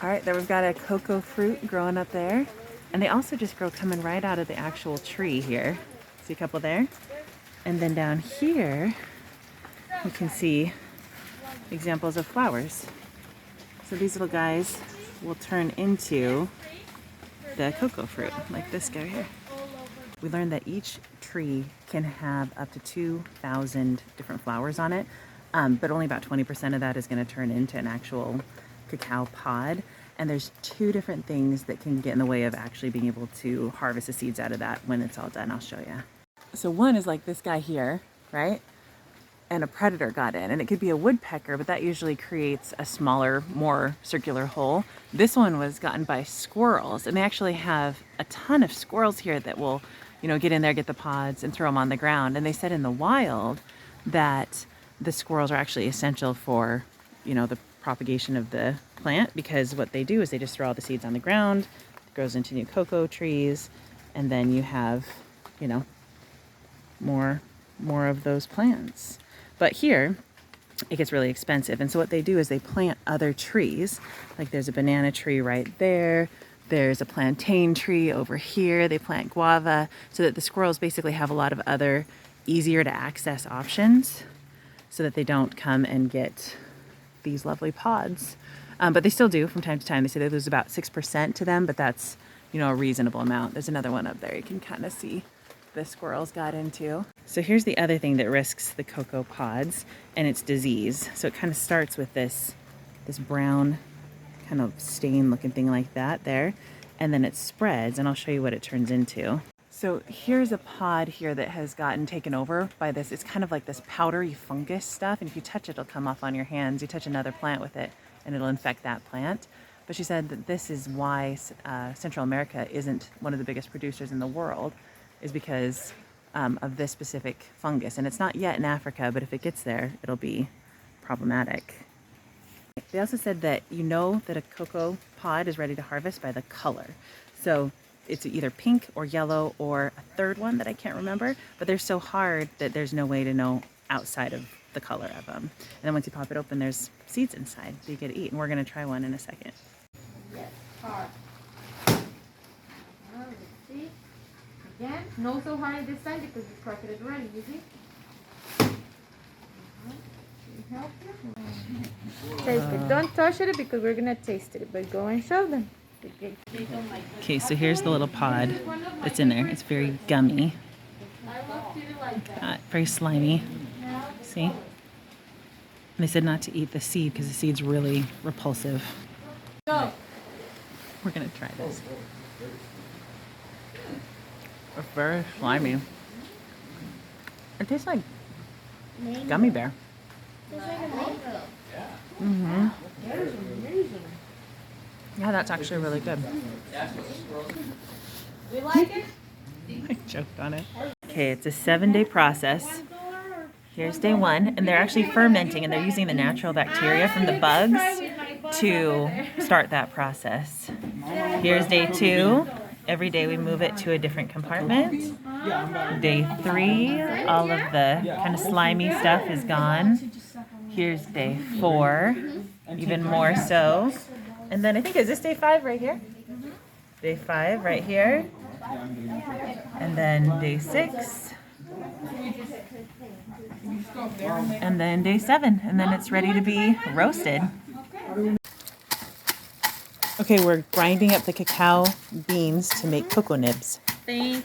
All right, there we've got a cocoa fruit growing up there. And they also just grow coming right out of the actual tree here. See a couple there? And then down here, you can see examples of flowers. So these little guys will turn into the cocoa fruit, like this guy here. We learned that each tree can have up to 2,000 different flowers on it, but only about 20% of that is going to turn into an actual cacao pod. And there's two different things that can get in the way of actually being able to harvest the seeds out of that when it's all done. I'll show you. So one is like this guy here, right? And a predator got in, and it could be a woodpecker, but that usually creates a smaller, more circular hole. This one was gotten by squirrels, and they actually have a ton of squirrels here that will, you know, get in there, get the pods, and throw them on the ground. And they said in the wild that the squirrels are actually essential for, you know, the propagation of the plant, because what they do is they just throw all the seeds on the ground, it grows into new cocoa trees, and then you have, you know, more of those plants. But here it gets really expensive, and so what they do is they plant other trees. Like there's a banana tree right there, there's a plantain tree over here, they plant guava, so that the squirrels basically have a lot of other easier to access options, so that they don't come and get these lovely pods. But they still do from time to time. They say they lose about 6% to them, but that's, you know, a reasonable amount. There's another one up there you can kind of see the squirrels got into. So here's the other thing that risks the cocoa pods, and it's disease. So it kind of starts with this brown kind of stain looking thing like that there, and then it spreads, and I'll show you what it turns into. So here's a pod here that has gotten taken over by this. It's kind of like this powdery fungus stuff, and if you touch it, it'll come off on your hands. You touch another plant with it, and it'll infect that plant. But she said that this is why Central America isn't one of the biggest producers in the world, is because of this specific fungus. And it's not yet in Africa, but if it gets there, it'll be problematic. They also said that you know that a cocoa pod is ready to harvest by the color. So it's either pink or yellow or a third one that I can't remember, but they're so hard that there's no way to know outside of the color of them. And then once you pop it open, there's seeds inside, so you get to eat. And we're gonna try one in a second. Yes, hard. Let's see. Again, not so hard this time because you cracked it already, you see? Help you? Taste it. Don't touch it because we're gonna taste it, but go and show them. Okay, so here's the little pod that's in there. It's very gummy. Very slimy. See? And they said not to eat the seed because the seed's really repulsive. Go. We're gonna try this. It's very slimy. It tastes like gummy bear. Mm-hmm. Yeah, that's actually really good. You like it? I choked on it. Okay, it's a 7-day process. Here's day 1, and they're actually fermenting, and they're using the natural bacteria from the bugs to start that process. Here's day 2. Every day we move it to a different compartment. Day 3, all of the kind of slimy stuff is gone. Here's day 4, even more so. And then I think, is this day 5 right here? Day 5 right here. And then day 6. And then day 7. And then it's ready to be roasted. Okay, we're grinding up the cacao beans to make cocoa nibs. Crazy.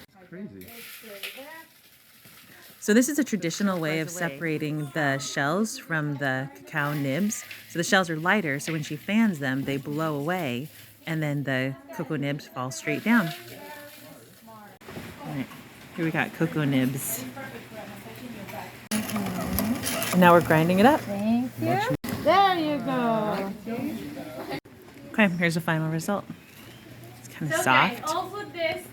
So this is a traditional way of separating the shells from the cacao nibs. So the shells are lighter, so when she fans them, they blow away, and then the cocoa nibs fall straight down. All right, here we got cocoa nibs. And now we're grinding it up. Thank you. There you go. Okay, here's the final result. It's kind of soft. Guys, also this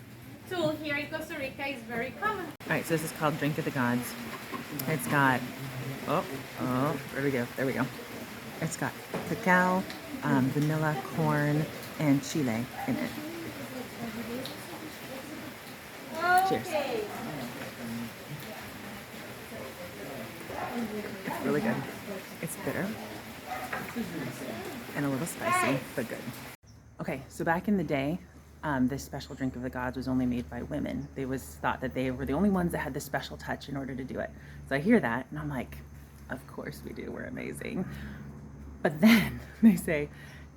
tool here in Costa Rica is very common. All right, so this is called Drink of the Gods. It's got, where do we go? There we go. It's got cacao, vanilla, corn, and chile in it. Cheers. It's really good. It's bitter and a little spicy, but good. Okay, so back in the day, this special drink of the gods was only made by women. They was thought that they were the only ones that had this special touch in order to do it. So I hear that and I'm like, of course we do, we're amazing. But then they say,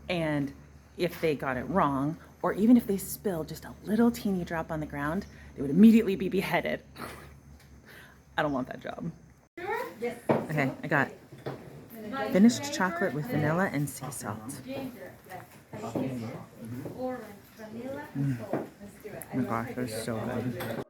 and if they got it wrong, or even if they spilled just a little teeny drop on the ground, they would immediately be beheaded. I don't want that job. Okay, I got finished chocolate with vanilla and sea salt. Oh my gosh, that's so good.